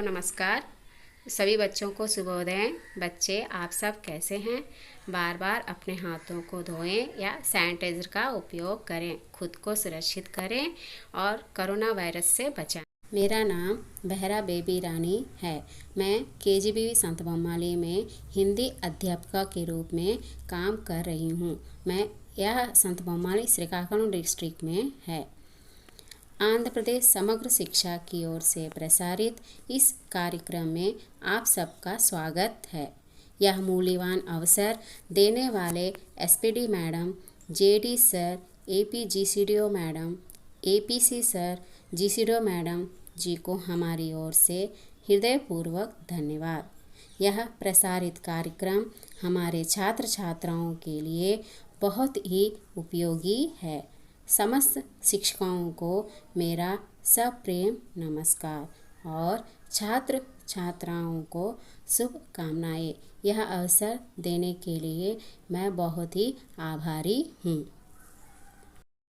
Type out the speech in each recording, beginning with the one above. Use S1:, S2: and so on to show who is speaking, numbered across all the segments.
S1: नमस्कार। सभी बच्चों को शुभोदय। बच्चे, आप सब कैसे हैं? बार बार अपने हाथों को धोएं या सैनिटाइज़र का उपयोग करें। खुद को सुरक्षित करें और कोरोना वायरस से बचाएं। मेरा नाम बहरा बेबी रानी है। मैं केजीबीवी संत बम्माली में हिंदी अध्यापिका के रूप में काम कर रही हूँ। यह संत बम्माली श्रीकाकुलम डिस्ट्रिक्ट में है। आंध्र प्रदेश समग्र शिक्षा की ओर से प्रसारित इस कार्यक्रम में आप सबका स्वागत है। यह मूल्यवान अवसर देने वाले SPD madam, JD sir, AP GCDO madam, APC sir, GCDO madam ji को हमारी ओर से हृदयपूर्वक धन्यवाद। यह प्रसारित कार्यक्रम हमारे छात्र छात्राओं के लिए बहुत ही उपयोगी है। समस्त शिक्षकों को मेरा सप्रेम नमस्कार और छात्र छात्राओं को शुभकामनाएं। यह अवसर देने के लिए मैं बहुत ही आभारी हूँ।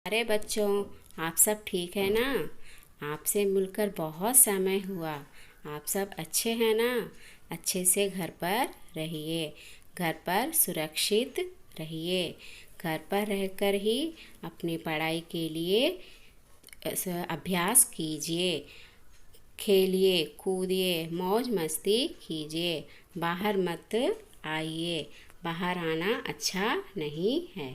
S1: अरे बच्चों, आप सब ठीक है ना? आपसे मिलकर बहुत समय हुआ। आप सब अच्छे हैं ना? अच्छे से घर पर रहिए, घर पर सुरक्षित रहिए। घर पर रहकर ही अपनी पढ़ाई के लिए अभ्यास कीजिए, खेलिए कूदिए, मौज मस्ती कीजिए। बाहर मत आइए, बाहर आना अच्छा नहीं है।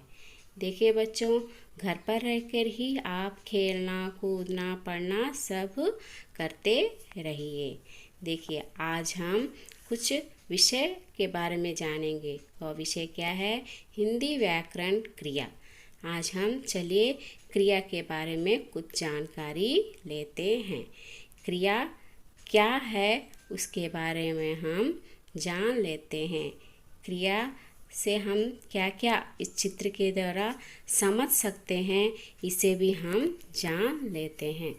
S1: देखिए बच्चों, घर पर रहकर ही आप खेलना कूदना पढ़ना सब करते रहिए। देखिए, आज हम कुछ विषय के बारे में जानेंगे और विषय क्या है? हिंदी व्याकरण क्रिया। आज हम चलिए क्रिया के बारे में कुछ जानकारी लेते हैं। क्रिया क्या है उसके बारे में हम जान लेते हैं। क्रिया से हम क्या क्या इस चित्र के द्वारा समझ सकते हैं, इसे भी हम जान लेते हैं।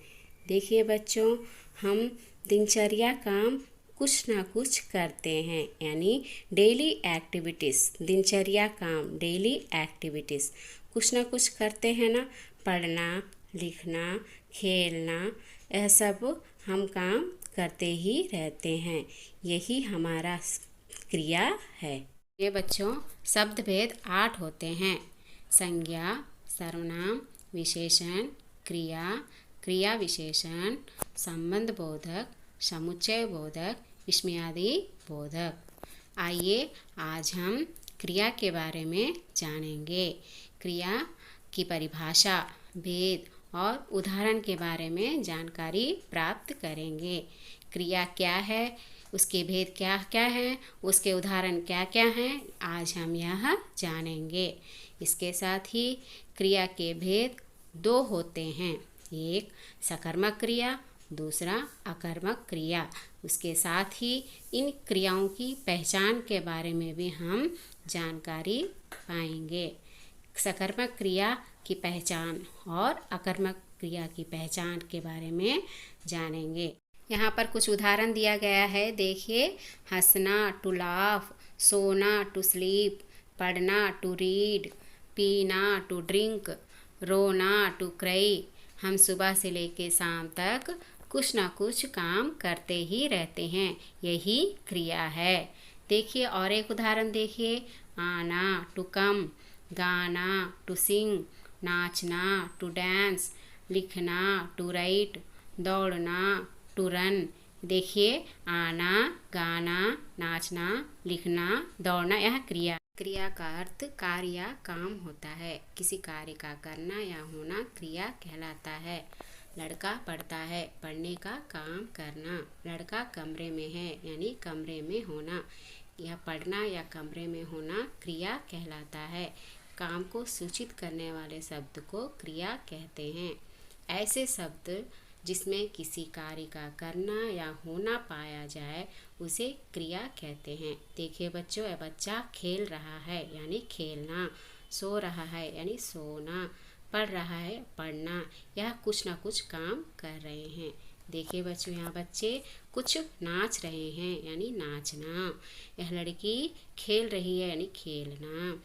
S1: देखिए बच्चों, हम दिनचर्या काम कुछ ना कुछ करते हैं, यानी डेली एक्टिविटीज़। दिनचर्या काम डेली एक्टिविटीज़ कुछ ना कुछ करते हैं ना। पढ़ना, लिखना, खेलना, यह सब हम काम करते ही रहते हैं। यही हमारा क्रिया है। ये बच्चों, शब्द भेद 8 होते हैं। संज्ञा, सर्वनाम, विशेषण, क्रिया, क्रिया विशेषण, संबंध बोधक, समुच्चय बोधक, विस्मयादि बोधक। आइए आज हम क्रिया के बारे में जानेंगे। क्रिया की परिभाषा, भेद और उदाहरण के बारे में जानकारी प्राप्त करेंगे। क्रिया क्या है, उसके भेद क्या क्या हैं, उसके उदाहरण क्या क्या हैं, आज हम यह जानेंगे। इसके साथ ही क्रिया के भेद 2 होते हैं। एक सकर्मक क्रिया, दूसरा अकर्मक क्रिया। उसके साथ ही इन क्रियाओं की पहचान के बारे में भी हम जानकारी पाएंगे। सकर्मक क्रिया की पहचान और अकर्मक क्रिया की पहचान के बारे में जानेंगे। यहाँ पर कुछ उदाहरण दिया गया है। देखिए, हंसना टू लाफ, सोना टू स्लीप, पढ़ना टू रीड, पीना टू ड्रिंक, रोना टू क्राई। हम सुबह से लेकर शाम तक कुछ ना कुछ काम करते ही रहते हैं, यही क्रिया है। देखिए और एक उदाहरण देखिए, आना टू कम, गाना टू सिंग, नाचना टू डांस, लिखना टू राइट, दौड़ना टू रन। देखिए, आना, गाना, नाचना, लिखना, दौड़ना, यह क्रिया का अर्थ कार्य या काम होता है। किसी कार्य का करना या होना क्रिया कहलाता है। लड़का पढ़ता है, पढ़ने का काम करना। लड़का कमरे में है, यानी कमरे में होना। यह पढ़ना या कमरे में होना क्रिया कहलाता है। काम को सूचित करने वाले शब्द को क्रिया कहते हैं। ऐसे शब्द जिसमें किसी कार्य का करना या होना पाया जाए उसे क्रिया कहते हैं। देखिए बच्चों, यह बच्चा खेल रहा है यानी खेलना, सो रहा है यानी सोना, पढ़ रहा है पढ़ना। यह कुछ ना कुछ काम कर रहे हैं। देखिए बच्चों, यहाँ बच्चे कुछ नाच रहे हैं यानी नाचना। यह लड़की खेल रही है यानी खेलना।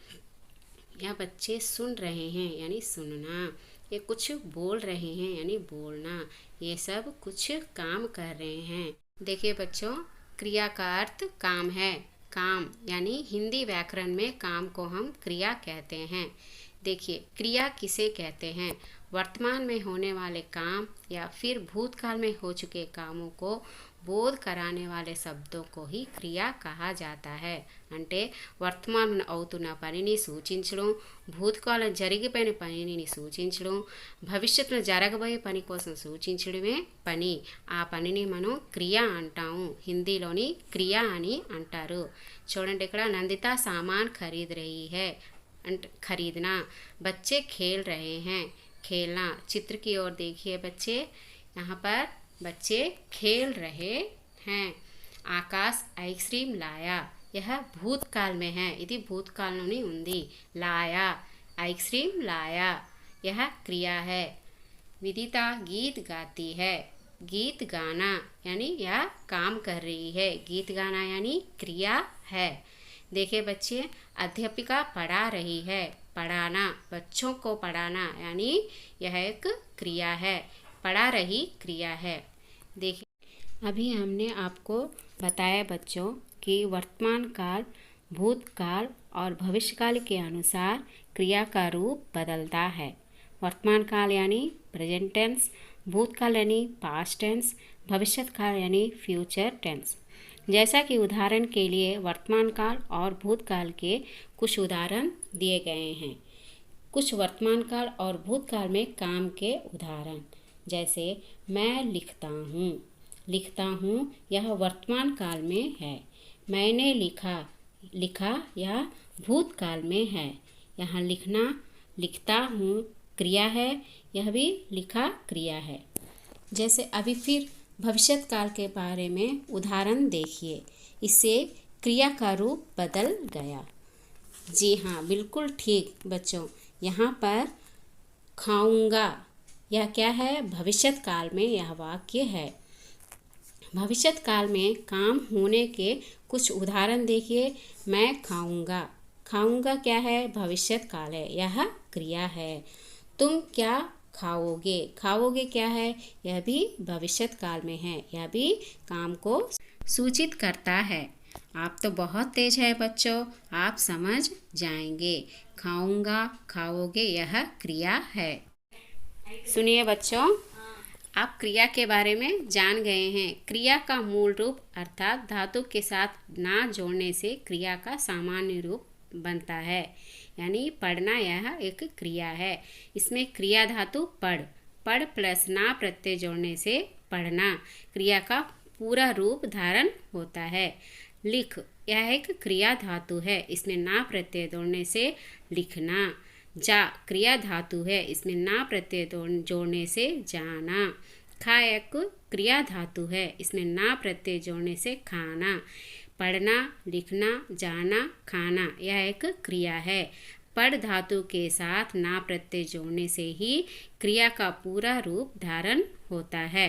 S1: यह बच्चे सुन रहे हैं यानी सुनना। ये कुछ बोल रहे हैं यानी बोलना। ये सब कुछ काम कर रहे हैं। देखिए बच्चों, क्रिया का अर्थ काम है। काम यानी हिंदी व्याकरण में काम को हम क्रिया कहते हैं। देखिए, क्रिया किसे कहते हैं? वर्तमान में होने वाले काम या फिर भूतकाल में हो चुके कामों को बोध कराने वाले शब्दों को ही क्रिया कहा जाता है। అంటే వర్తమానంలో అవుతున్న పనిని సూచించడం, భూతకాలం జరిగిపోయిన పనిని సూచించడం, భవిష్యత్తులో జరగబోయే పని కోసం సూచించడమే పని. ఆ పనిని మనం క్రియ అంటాము. హిందీలోని క్రియ అని అంటారు. చూడండి, ఇక్కడ నందిత सामान खरीद रही है, खरीदना। बच्चे खेल रहे हैं, खेलना। चित्र की ओर देखिए बच्चे, यहाँ पर बच्चे खेल रहे हैं। आकाश आइसक्रीम लाया, यह भूतकाल में है, ఇది భూతకాలంలోని ఉంది. लाया, आइसक्रीम लाया, यह क्रिया है. विदिता गीत गाती है, गीत गाना यानी यह काम कर रही है. गीत गाना यानी क्रिया है. देखिए बच्चे, अध्यापिका पढ़ा रही है, पढ़ाना, बच्चों को पढ़ाना यानी यह एक क्रिया है. पढ़ा रही क्रिया है. देखिए, अभी हमने आपको बताया बच्चों कि वर्तमान काल, भूतकाल और भविष्यकाल के अनुसार क्रिया का रूप बदलता है. वर्तमान काल यानी प्रेजेंट टेंस, भूतकाल यानी पास्ट टेंस, भविष्य काल यानी फ्यूचर टेंस. जैसा कि उदाहरण के लिए वर्तमान काल और भूतकाल के कुछ उदाहरण दिए गए हैं. कुछ वर्तमान काल और भूतकाल में काम के उदाहरण, जैसे मैं लिखता हूँ. लिखता हूँ यह वर्तमान काल में है. मैंने लिखा, लिखा यह भूतकाल में है. यहाँ लिखना, लिखता हूँ क्रिया है, यह भी लिखा क्रिया है. जैसे अभी फिर भविष्य काल के बारे में उदाहरण देखिए. इससे क्रिया का रूप बदल गया. जी हाँ, बिल्कुल ठीक बच्चों. यहाँ पर खाऊंगा यह क्या है? भविष्य काल में यह वाक्य है. भविष्य काल में काम होने के कुछ उदाहरण देखिए. मैं खाऊंगा, खाऊंगा क्या है? भविष्य काल है, यह क्रिया है. तुम क्या खाओगे, खाओगे क्या है? यह भी भविष्य काल में है, यह भी काम को सूचित करता है. आप तो बहुत तेज है बच्चों, आप समझ जाएंगे. खाऊंगा, खाओगे यह क्रिया है. सुनिए बच्चों, आप क्रिया के बारे में जान गए हैं. क्रिया का मूल रूप अर्थात धातु के साथ ना जोड़ने से क्रिया का सामान्य रूप बनता है. यानी पढ़ना यह एक क्रिया है. इसमें क्रिया धातु पढ़, पढ़ प्लस ना प्रत्यय जोड़ने से पढ़ना क्रिया का पूरा रूप धारण होता है. लिख यह एक क्रिया धातु है. इसमें ना प्रत्यय जोड़ने से लिखना. जा क्रिया धातु है. इसमें ना प्रत्यय जोड़ने से जाना. खा एक क्रिया धातु है. इसमें ना प्रत्यय जोड़ने से खाना. पढ़ना, लिखना, जाना, खाना यह एक क्रिया है. पढ़ धातु के साथ ना प्रत्यय जोड़ने से ही क्रिया का पूरा रूप धारण होता है.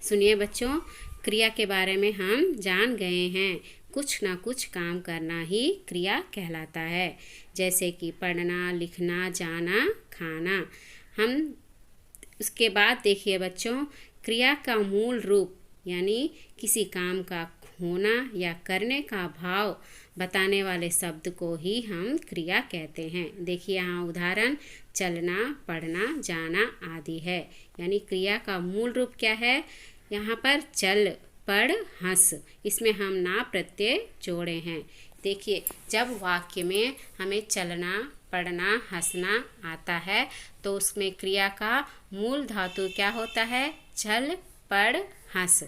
S1: सुनिए बच्चों, क्रिया के बारे में हम जान गए हैं. कुछ ना कुछ काम करना ही क्रिया कहलाता है. जैसे कि पढ़ना, लिखना, जाना, खाना. हम उसके बाद देखिए बच्चों, क्रिया का मूल रूप यानी किसी काम का होना या करने का भाव बताने वाले शब्द को ही हम क्रिया कहते हैं. देखिए यहाँ उदाहरण चलना, पढ़ना, जाना आदि है. यानी क्रिया का मूल रूप क्या है? यहाँ पर चल, पढ़, हंस, इसमें हम ना प्रत्यय जोड़े हैं. देखिए, जब वाक्य में हमें चलना, पढ़ना, हंसना आता है तो उसमें क्रिया का मूल धातु क्या होता है? चल, पढ़, हंस.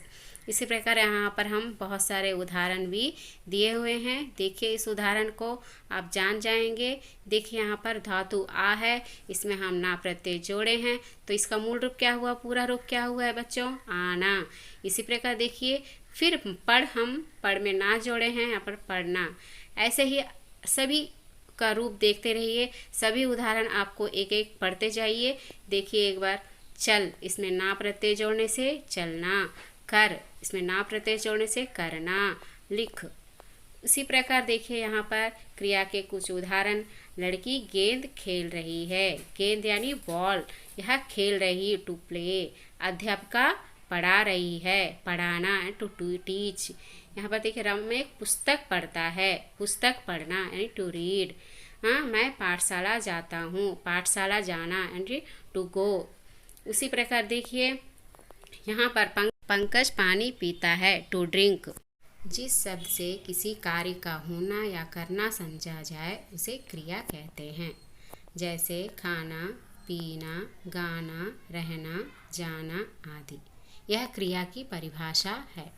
S1: इसी प्रकार यहाँ पर हम बहुत सारे उदाहरण भी दिए हुए हैं. देखिए, इस उदाहरण को आप जान जाएंगे. देखिए यहाँ पर धातु आ है, इसमें हम ना प्रत्यय जोड़े हैं तो इसका मूल रूप क्या हुआ? पूरा रूप क्या हुआ है बच्चों? आना. इसी प्रकार देखिए, फिर पढ़, हम पढ़ में ना जोड़े हैं, यहाँ पर पढ़ना. ऐसे ही सभी का रूप देखते रहिए. सभी उदाहरण आपको एक एक पढ़ते जाइए. देखिए एक बार, चल इसमें ना प्रत्यय जोड़ने से चलना. कर इसमें ना प्रत्यय जोड़ने से करना. लिख. उसी प्रकार देखिए यहाँ पर क्रिया के कुछ उदाहरण. लड़की गेंद खेल रही है. गेंद यानी बॉल, यह खेल रही, टू प्ले. अध्यापिका पढ़ा रही है, पढ़ाना टू टू टीच। यहाँ पर देखिए रम एक पुस्तक पढ़ता है, पुस्तक पढ़ना यानी टू रीड। हाँ, मैं पाठशाला जाता हूँ, पाठशाला जाना यानी टू गो। उसी प्रकार देखिए यहाँ पर पंकज पानी पीता है, टू ड्रिंक। जिस शब्द से किसी कार्य का होना या करना समझा जाए उसे क्रिया कहते हैं। जैसे खाना, पीना, गाना, रहना, जाना आदि। यह क्रिया की परिभाषा है।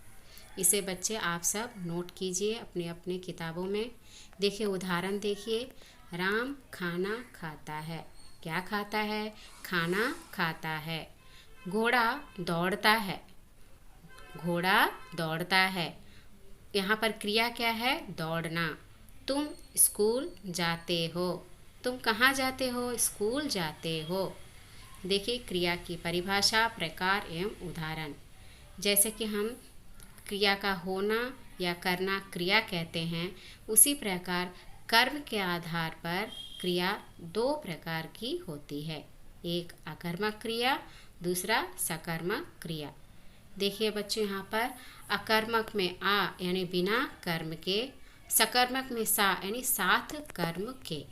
S1: इसे बच्चे आप सब नोट कीजिए अपने अपने किताबों में। देखिए उदाहरण देखिए, राम खाना खाता है। क्या खाता है? खाना खाता है। घोड़ा दौड़ता है, घोड़ा दौड़ता है। यहाँ पर क्रिया क्या है? दौड़ना। तुम स्कूल जाते हो, तुम कहाँ जाते हो? स्कूल जाते हो। देखिए क्रिया की परिभाषा, प्रकार एवं उदाहरण। जैसे कि हम क्रिया का होना या करना क्रिया कहते हैं, उसी प्रकार कर्म के आधार पर क्रिया दो प्रकार की होती है। एक अकर्मक क्रिया, दूसरा सकर्मक क्रिया। देखिए बच्चों यहाँ पर अकर्मक में आ यानी बिना कर्म के, सकर्मक में सा यानी साथ कर्म के।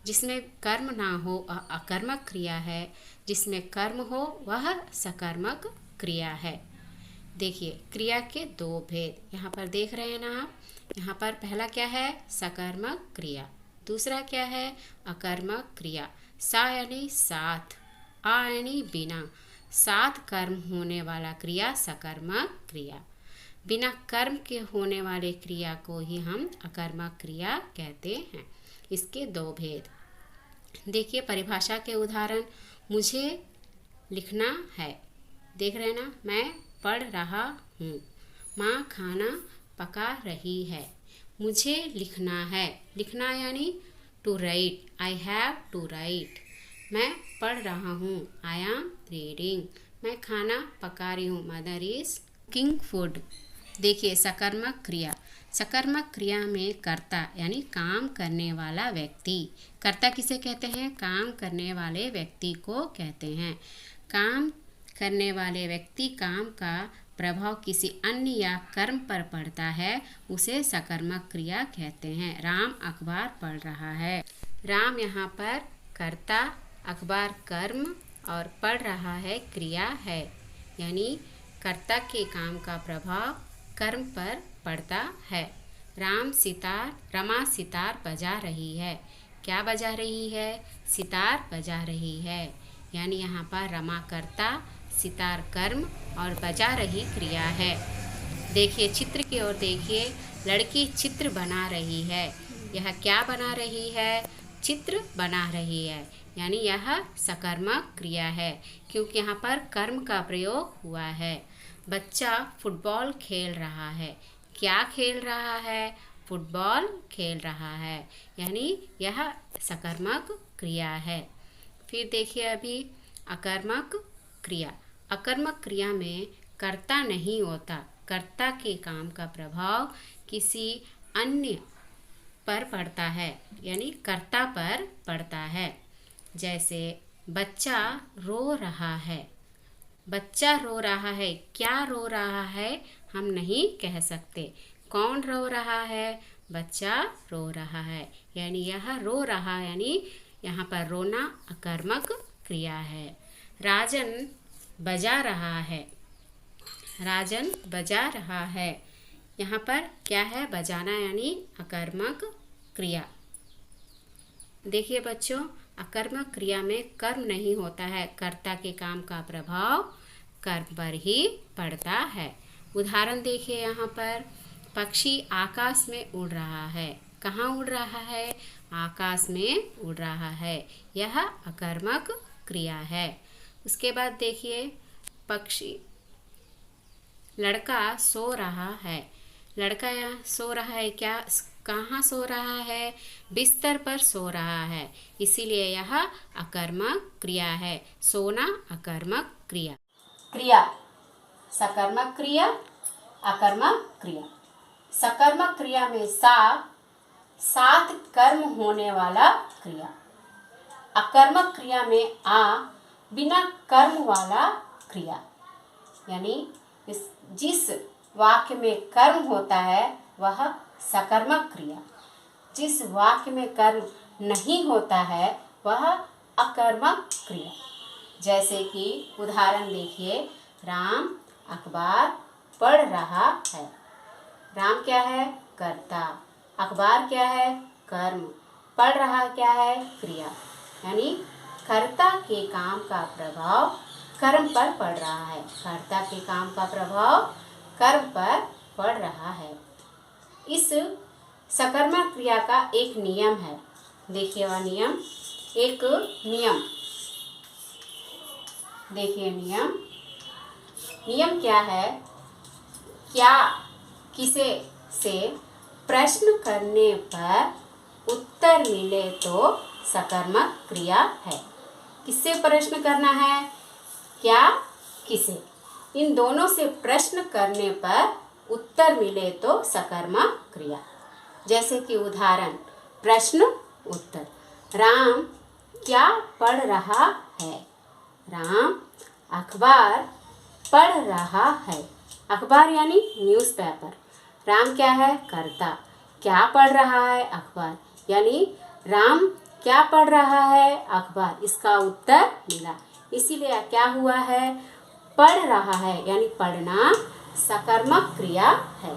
S1: जिसमें कर्म ना हो वह अकर्मक क्रिया है, जिसमें कर्म हो वह सकर्मक क्रिया है। देखिए क्रिया के दो भेद यहाँ पर देख रहे हैं ना आप। यहाँ पर पहला क्या है? सकर्मक क्रिया। दूसरा क्या है? अकर्मक क्रिया। सा यानी साथ, आ यानी बिना, साथ कर्म होने वाला क्रिया सकर्मक क्रिया। बिना कर्म के होने वाले क्रिया को ही हम अकर्मक क्रिया कहते हैं। इसके दो भेद देखिए। परिभाषा के उदाहरण, मुझे लिखना है। देख रहे हैं ना, मैं पढ़ रहा हूँ। माँ खाना पका रही है। मुझे लिखना है, लिखना यानी to write, I have to write. मैं पढ़ रहा हूँ, आई एम रीडिंग। मैं खाना पका रही हूँ, मदर इज कुकिंग फूड। देखिए सकर्मक क्रिया। सकर्मक क्रिया में कर्ता यानी काम करने वाला व्यक्ति। कर्ता किसे कहते हैं? काम करने वाले व्यक्ति को कहते हैं। काम करने वाले व्यक्ति काम का प्रभाव किसी अन्य या कर्म पर पड़ता है, उसे सकर्मक क्रिया कहते हैं। राम अखबार पढ़ रहा है। राम यहाँ पर कर्ता, अखबार कर्म और पढ़ रहा है क्रिया है। यानी कर्ता के काम का प्रभाव कर्म पर पड़ता है। रमा सितार बजा रही है। क्या बजा रही है? सितार बजा रही है। यानी यहाँ पर रमा कर्ता, सितार कर्म और बजा रही क्रिया है। देखिए चित्र की ओर देखिए, लड़की चित्र बना रही है। यह क्या बना रही है? चित्र बना रही है। यानी यह सकर्मक क्रिया है, क्योंकि यहाँ पर कर्म का प्रयोग हुआ है। बच्चा फुटबॉल खेल रहा है। क्या खेल रहा है? फुटबॉल खेल रहा है। यानी यह सकर्मक क्रिया है। फिर देखिए अभी अकर्मक क्रिया। अकर्मक क्रिया में कर्ता नहीं होता। कर्ता के काम का प्रभाव किसी अन्य पर पड़ता है, यानी कर्ता पर पड़ता है। जैसे बच्चा रो रहा है। बच्चा रो रहा है। क्या रो रहा है? हम नहीं कह सकते। कौन रो रहा है? बच्चा रो रहा है। यानी यह रो रहा यानी यहाँ पर रोना अकर्मक क्रिया है। राजन बजा रहा है। राजन बजा रहा है। यहाँ पर क्या है? बजाना यानी अकर्मक क्रिया। देखिए बच्चों, अकर्मक क्रिया में कर्म नहीं होता है। कर्ता के काम का प्रभाव कर्म पर ही पड़ता है। उदाहरण देखिए यहाँ पर, पक्षी आकाश में उड़ रहा है। कहाँ उड़ रहा है? आकाश में उड़ रहा है। यह अकर्मक क्रिया है। उसके बाद देखिए पक्षी, लड़का सो रहा है। लड़का यहाँ सो रहा है। क्या कहाँ सो रहा है? बिस्तर पर सो रहा है। इसीलिए यह अकर्मक क्रिया है। सोना अकर्मक क्रिया। क्रिया सकर्मक क्रिया, अकर्मक क्रिया। सकर्मक क्रिया में साथ कर्म होने वाला क्रिया। अकर्मक क्रिया में बिना कर्म वाला क्रिया। यानी जिस वाक्य में कर्म होता है वह सकर्मक क्रिया, जिस वाक्य में कर्म नहीं होता है वह अकर्मक क्रिया। जैसे कि उदाहरण देखिए, राम अखबार पढ़ रहा है। राम क्या है? कर्ता। अखबार क्या है? कर्म। पढ़ रहा क्या है? क्रिया। यानी कर्ता के काम का प्रभाव कर्म पर पड़ रहा है। कर्ता के काम का प्रभाव कर्म पर पड़ रहा है। इस सकर्मक क्रिया का एक नियम है। देखिए वह नियम, एक नियम देखिए नियम क्या है? क्या किसे से प्रश्न करने पर उत्तर मिले तो सकर्मक क्रिया है। किससे प्रश्न करना है? क्या, किसे, इन दोनों से प्रश्न करने पर उत्तर मिले तो सकर्मक क्रिया। जैसे कि उदाहरण, प्रश्न उत्तर। राम क्या पढ़ रहा है? राम अखबार पढ़ रहा है। अखबार यानी न्यूज़पेपर। राम क्या है? कर्ता। क्या पढ़ रहा है? अखबार। यानी राम क्या पढ़ रहा है? अखबार। इसका उत्तर मिला। इसीलिए क्या हुआ है? पढ़ रहा है यानी पढ़ना सकर्मक क्रिया है।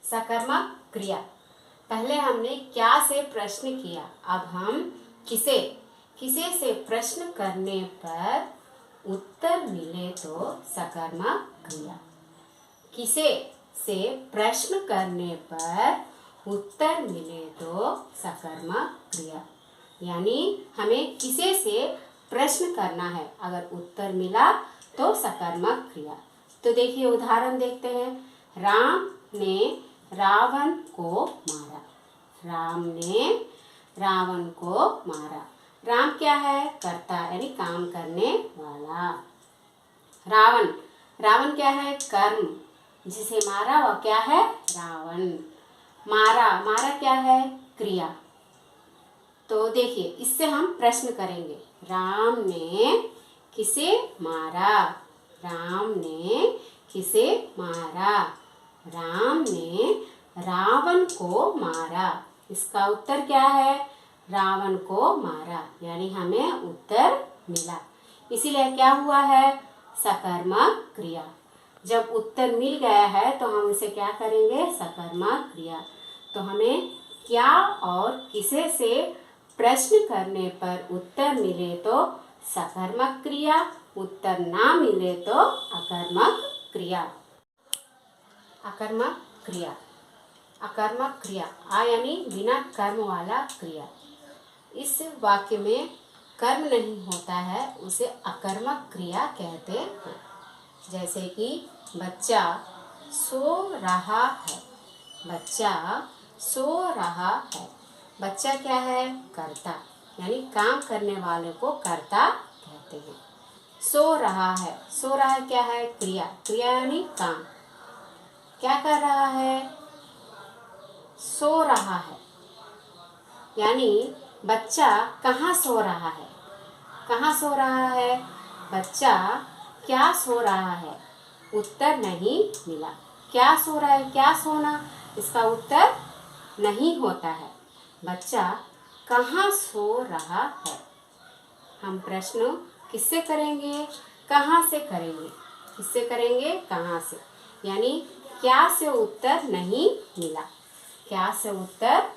S1: सकर्मक क्रिया। पहले हमने क्या से प्रश्न किया, अब हम किसे से प्रश्न करने पर उत्तर मिले तो सकर्मक क्रिया। किसे से प्रश्न करने पर उत्तर मिले तो सकर्मक क्रिया। यानी हमें किसे से प्रश्न करना है, अगर उत्तर मिला तो सकर्मक क्रिया। तो देखिए उदाहरण देखते हैं। राम ने रावण को मारा। राम ने रावण को मारा। राम क्या है? कर्ता यानी काम करने वाला। रावण क्या है? कर्म। जिसे मारा वह क्या है? रावण। मारा क्या है? क्रिया। तो देखिए इससे हम प्रश्न करेंगे, राम ने किसे मारा? राम ने किसे मारा? राम ने रावण को मारा। इसका उत्तर क्या है? रावण को मारा। यानी हमें उत्तर मिला। इसीलिए क्या हुआ है? सकर्मक क्रिया। जब उत्तर मिल गया है तो हम इसे क्या करेंगे? सकर्मक क्रिया। तो हमें क्या और किसे से प्रश्न करने पर उत्तर मिले तो सकर्मक क्रिया, उत्तर ना मिले तो अकर्मक क्रिया। अकर्मक क्रिया। अकर्मक क्रिया आ यानी बिना कर्म वाला क्रिया। इस वाक्य में कर्म नहीं होता है उसे अकर्मक क्रिया कहते हैं। जैसे कि बच्चा सो रहा है। बच्चा सो रहा है। बच्चा क्या है? कर्ता यानी काम करने वाले को कर्ता कहते हैं। सो रहा है। सो रहा है क्या है? क्रिया। क्रिया यानी काम। क्या कर रहा है? सो रहा है। यानी बच्चा कहाँ सो रहा है? कहाँ सो रहा है? बच्चा क्या सो रहा है? उत्तर नहीं मिला। क्या सो रहा है? क्या सोना? इसका उत्तर नहीं होता है। बच्चा कहाँ सो रहा है? हम प्रश्न किससे करेंगे? कहाँ से करेंगे। किससे करेंगे? कहाँ से। यानी क्या से उत्तर नहीं मिला। क्या से उत्तर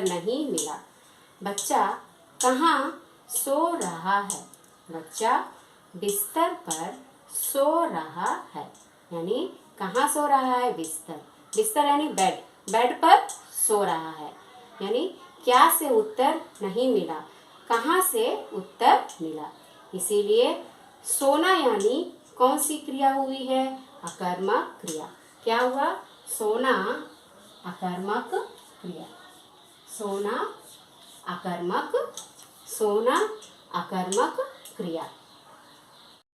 S1: नहीं मिला। बच्चा कहाँ सो रहा है? बच्चा बिस्तर पर सो रहा है। यानी कहाँ सो रहा है? बिस्तर। बिस्तर यानी बेड। बेड पर सो रहा है। यानी क्या से उत्तर नहीं मिला, कहाँ से उत्तर मिला। इसीलिए सोना यानी कौन सी क्रिया हुई है? अकर्मक क्रिया। क्या हुआ? सोना अकर्मक क्रिया। सोना अकर्मक क्रिया।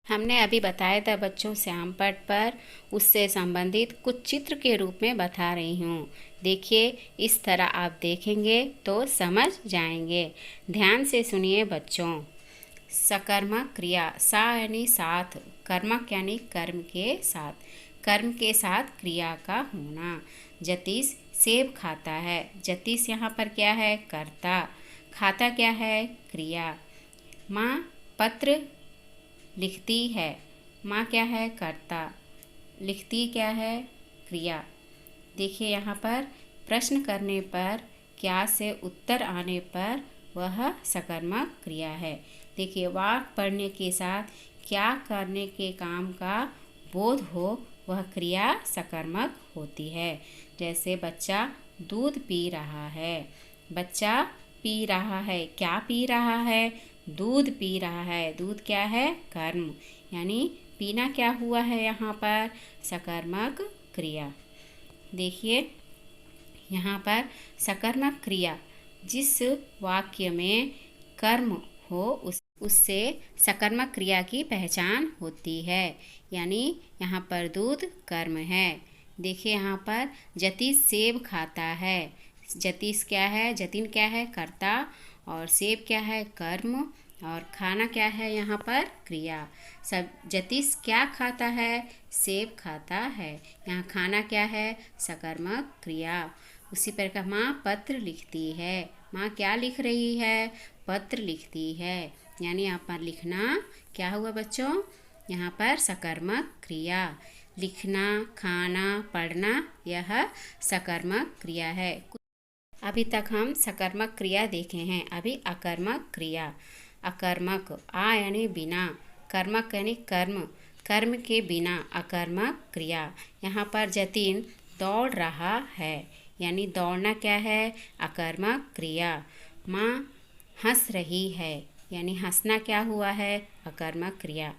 S1: हमने अभी बताया था बच्चों श्याम पट पर, उससे संबंधित कुछ चित्र के रूप में बता रही हूँ। देखिए इस तरह आप देखेंगे तो समझ जाएंगे। ध्यान से सुनिए बच्चों। सकर्मक क्रिया, सा यानी साथ, कर्मक यानी कर्म के साथ, कर्म के साथ क्रिया का होना। जतीश सेब खाता है। जतीश यहाँ पर क्या है? कर्ता। खाता क्या है? क्रिया। माँ पत्र लिखती है। माँ क्या है? कर्ता। लिखती क्या है? क्रिया। देखिए यहाँ पर प्रश्न करने पर क्या से उत्तर आने पर वह सकर्मक क्रिया है। देखिए वाक्य पढ़ने के साथ क्या करने के काम का बोध हो वह क्रिया सकर्मक होती है। जैसे बच्चा दूध पी रहा है। बच्चा पी रहा है। क्या पी रहा है? दूध पी रहा है। दूध क्या है? कर्म, यानी पीना क्या हुआ है यहाँ पर? सकर्मक क्रिया। देखिए यहाँ पर सकर्मक क्रिया जिस वाक्य में कर्म हो उससे सकर्मक क्रिया की पहचान होती है। यानी यहाँ पर दूध कर्म है। देखिए यहाँ पर जतीश सेब खाता है। जतीश क्या है? जतिन क्या है? कर्ता। और सेब क्या है? कर्म। और खाना क्या है? यहाँ पर क्रिया। सब जतीश क्या खाता है? सेब खाता है। यहाँ खाना क्या है? सकर्मक क्रिया। उसी प्रकार माँ पत्र लिखती है। माँ क्या लिख रही है? पत्र लिखती है। यानी यहाँ पर लिखना क्या हुआ बच्चों? यहाँ पर सकर्मक क्रिया। लिखना, खाना, पढ़ना यह सकर्मक क्रिया है। अभी तक हम सकर्मक क्रिया देखे हैं। अभी अकर्मक क्रिया। अकर्मक, आ यानी बिना, कर्मक यानी कर्म, कर्म के बिना अकर्मक क्रिया। यहाँ पर जतिन दौड़ रहा है। यानी दौड़ना क्या है? अकर्मक क्रिया। माँ हंस रही है। यानी हंसना क्या हुआ है? अकर्मक क्रिया।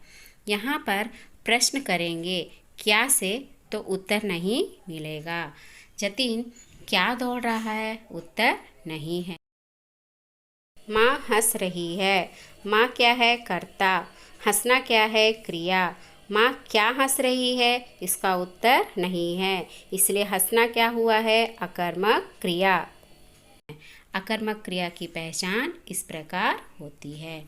S1: यहाँ पर प्रश्न करेंगे क्या से तो उत्तर नहीं मिलेगा। जतिन क्या दौड़ रहा है? उत्तर नहीं है। माँ हंस रही है। माँ क्या है? कर्ता। हंसना क्या है? क्रिया। माँ क्या हंस रही है? इसका उत्तर नहीं है, इसलिए हंसना क्या हुआ है? अकर्मक क्रिया। अकर्मक क्रिया की पहचान इस प्रकार होती है।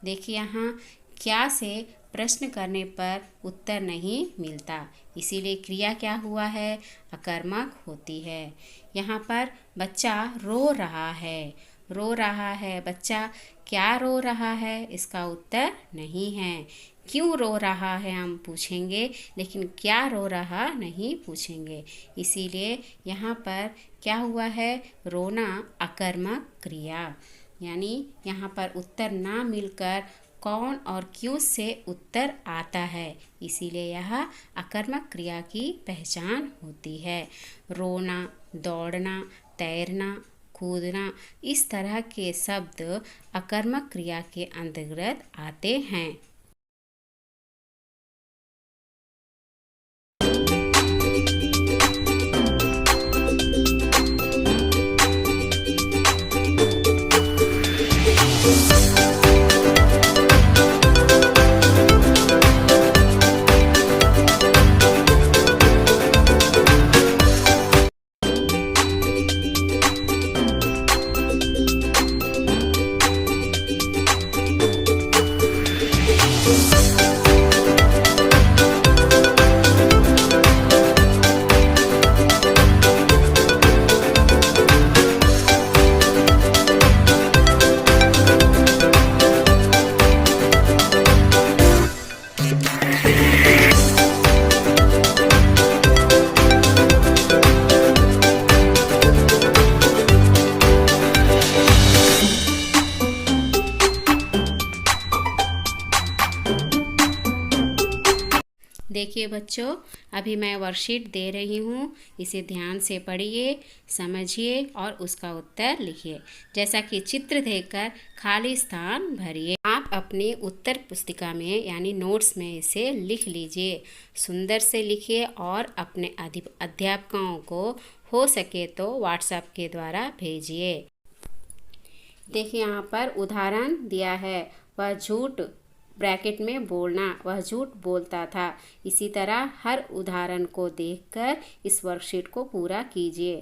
S1: देखिए यहाँ क्या से प्रश्न करने पर उत्तर नहीं मिलता, इसीलिए क्रिया क्या हुआ है? अकर्मक होती है। यहाँ पर बच्चा रो रहा है। रो रहा है। बच्चा क्या रो रहा है? इसका उत्तर नहीं है। क्यों रो रहा है हम पूछेंगे, लेकिन क्या रो रहा नहीं पूछेंगे, इसीलिए यहाँ पर क्या हुआ है? रोना अकर्मक क्रिया। यानी यहाँ पर उत्तर ना मिलकर कौन और क्यों से उत्तर आता है, इसीलिए यह अकर्मक क्रिया की पहचान होती है। रोना, दौड़ना, तैरना, कूदना इस तरह के शब्द अकर्मक क्रिया के अंतर्गत आते हैं। देखिए बच्चों, अभी मैं वर्कशीट दे रही हूँ, इसे ध्यान से पढ़िए, समझिए और उसका उत्तर लिखिए। जैसा कि चित्र देखकर खाली स्थान भरिए। आप अपनी उत्तर पुस्तिका में यानी नोट्स में इसे लिख लीजिए। सुंदर से लिखिए और अपने अध्यापकों को हो सके तो व्हाट्सएप के द्वारा भेजिए। देखिए यहाँ पर उदाहरण दिया है, वह झूठ ब्रैकेट में बोलना, वह झूठ बोलता था। इसी तरह हर उदाहरण को देखकर इस वर्कशीट को पूरा कीजिए।